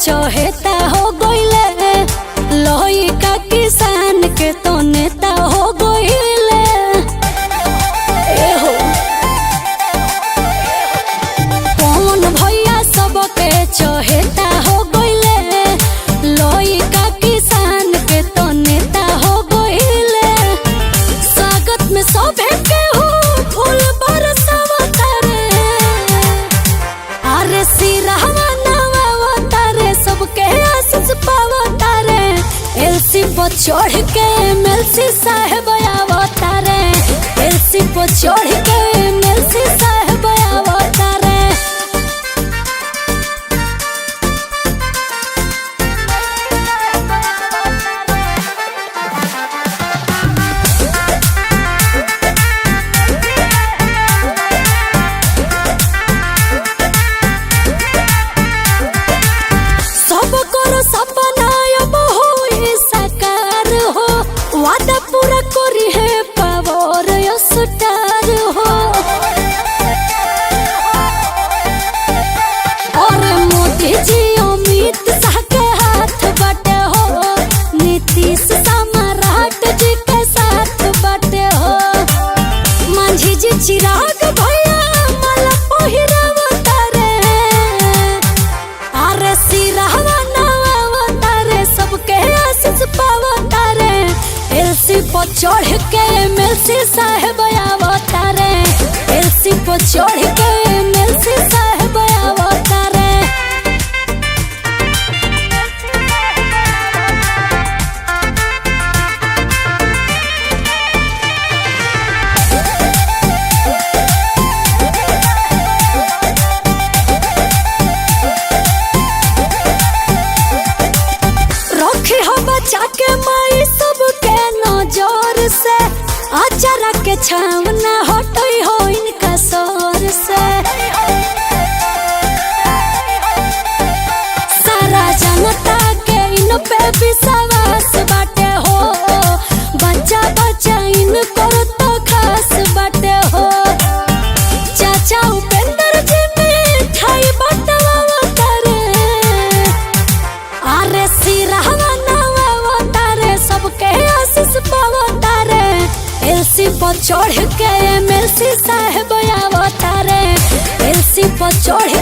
चहेता हो गइले, लोही का किसान के तो नेता हो गइले। एहो कौन भैया सबके चहेता हो गइले, लोही का किसान के तो नेता हो गइले। स्वागत में सभे के हो फूल बरसावता रे, अरे सिरहवा नवावता रे, सबके आशीष पावता रे। एलसी पर चढ़ के एमएलसी साहब आवता रे, एलसी पर चढ़ के एमएलसी साहब आवता रे। सपना अब होई साकार हो, वादा पूरा करी है पावर स्टार हो। और मोदी जी अमित शाह के हाथ बाटे हो, नीतीश सम्राट जी के साथ बाटे हो। मांझी जी चिराग भैया माला पहिरावता रे, अरे सिरहवा सबके आशीष पावता रे। एलसी पर चढ़ के एमएलसी साहब आवता रे, एलसी पर चढ़ के एमएलसी साहब आवता रे। रखी हो बचा के माई सबके नजर से, अचारा के छावना हटई हो इनका सर से। सारा जनता के इन पे विश्वास बाटे हो, बच्चा बच्चा इनको तो खास बाटे हो। चाचा उपेंद्र जी मिठाई बटवावता रे, अरे सिरहवा नवावता रे, सबके आशीष पावता रे। एलसी पर चढ़ के एमएलसी साहब आवता रे, एलसी पर चढ़